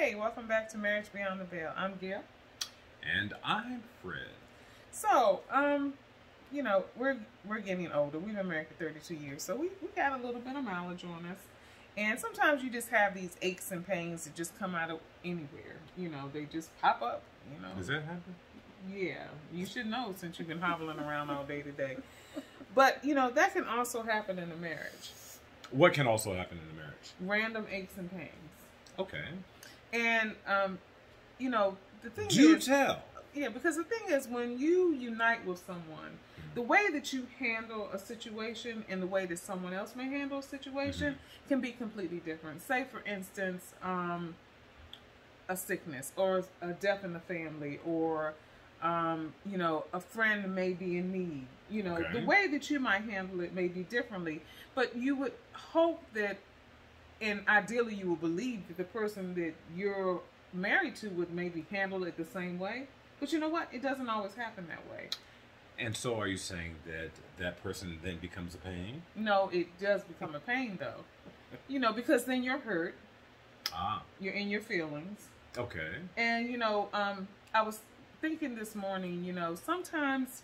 Hey, welcome back to Marriage Beyond the Veil. I'm Gail. And I'm Fred. So, we're getting older. We've been married for 32 years, so we got a little bit of mileage on us. And sometimes you just have these aches and pains that just come out of anywhere. They just pop up, Does that happen? Yeah, you should know since you've been hobbling around all day today. But, that can also happen in a marriage. What can also happen in a marriage? Random aches and pains. Okay. And, the thing Do is... tell. Yeah, because the thing is, when you unite with someone, the way that you handle a situation and the way that someone else may handle a situation can be completely different. Say, for instance, a sickness or a death in the family, or, a friend may be in need. The way that you might handle it may be differently, but you would hope that, and ideally you would believe that the person that you're married to would maybe handle it the same way. But you know what? It doesn't always happen that way. And so are you saying that that person then becomes a pain? No, it does become a pain, though. Because then you're hurt. You're in your feelings. Okay. And, I was thinking this morning, sometimes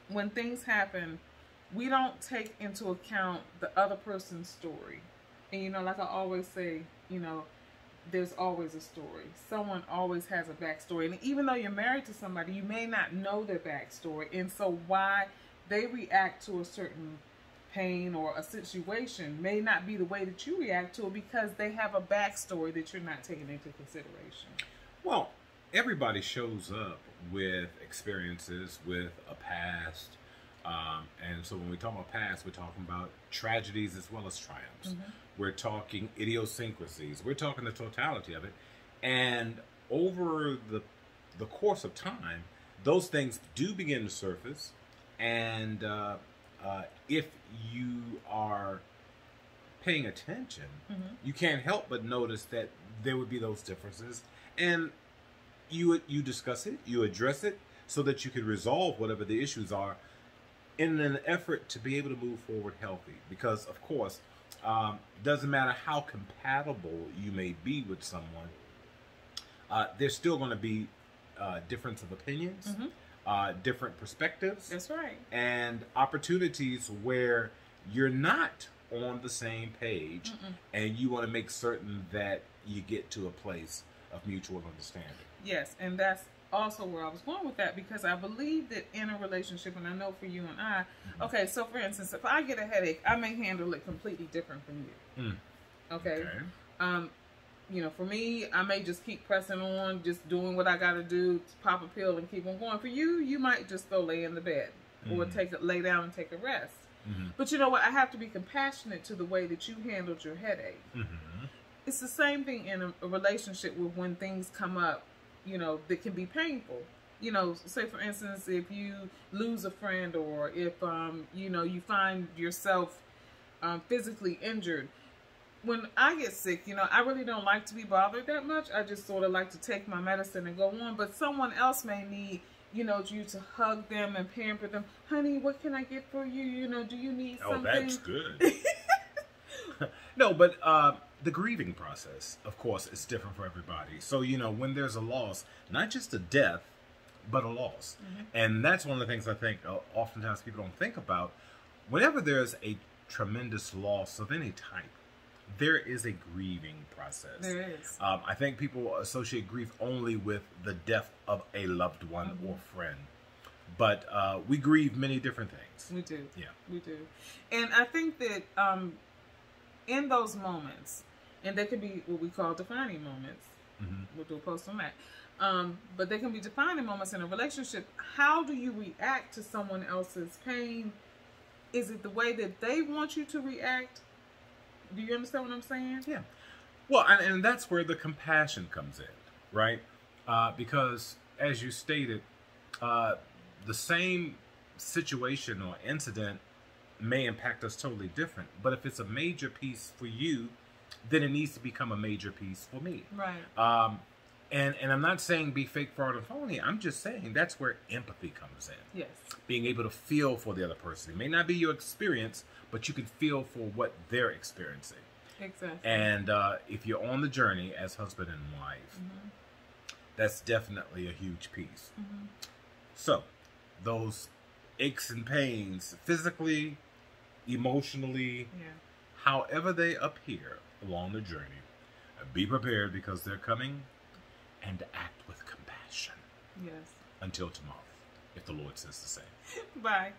when things happen, we don't take into account the other person's story. And, like I always say, there's always a story. Someone always has a backstory. And even though you're married to somebody, you may not know their backstory. And so why they react to a certain pain or a situation may not be the way that you react to it, because they have a backstory that you're not taking into consideration. Well, everybody shows up with experiences, with a past. And so when we talk about past, we're talking about tragedies as well as triumphs. We're talking idiosyncrasies. We're talking the totality of it. And over the course of time, those things do begin to surface. And if you are paying attention, you can't help but notice that there would be those differences. And you discuss it, you address it, so that you can resolve whatever the issues are, in an effort to be able to move forward healthy. Because, of course, doesn't matter how compatible you may be with someone, there's still going to be difference of opinions, different perspectives. That's right. And opportunities where you're not on the same page, and you want to make certain that you get to a place of mutual understanding. Yes, and that's also where I was going with that, because I believe that in a relationship, and I know for you and I, okay, so for instance, if I get a headache, I may handle it completely different from you. Okay. For me, I may just keep pressing on, just doing what I got to do, pop a pill and keep on going. For you, you might just go lay in the bed or lay down and take a rest. But you know what? I have to be compassionate to the way that you handled your headache. It's the same thing in a relationship with when things come up, that can be painful. Say for instance, if you lose a friend, or if, you find yourself physically injured. When I get sick, I really don't like to be bothered that much. I just sort of like to take my medicine and go on. But someone else may need, you to hug them and pamper them. Honey, what can I get for you? Do you need something? Oh, that's good. No, but the grieving process, of course, is different for everybody. So, when there's a loss, not just a death, but a loss. And that's one of the things I think oftentimes people don't think about. Whenever there's a tremendous loss of any type, there is a grieving process. There is. I think people associate grief only with the death of a loved one or friend. But we grieve many different things. We do. Yeah. We do. And I think that in those moments, and they can be what we call defining moments. We'll do a post on that. But they can be defining moments in a relationship. How do you react to someone else's pain? Is it the way that they want you to react? Do you understand what I'm saying? Yeah. Well, and that's where the compassion comes in, right? Because, as you stated, the same situation or incident may impact us totally different. But if it's a major piece for you, then it needs to become a major piece for me. Right. And I'm not saying be fake, fraud, or phony. I'm just saying that's where empathy comes in. Yes. Being able to feel for the other person. It may not be your experience, but you can feel for what they're experiencing. Exactly. And if you're on the journey as husband and wife, that's definitely a huge piece. So, those aches and pains, physically, emotionally, however they appear along the journey, be prepared because they're coming, and act with compassion. Yes. Until tomorrow, if the Lord says the same. Bye.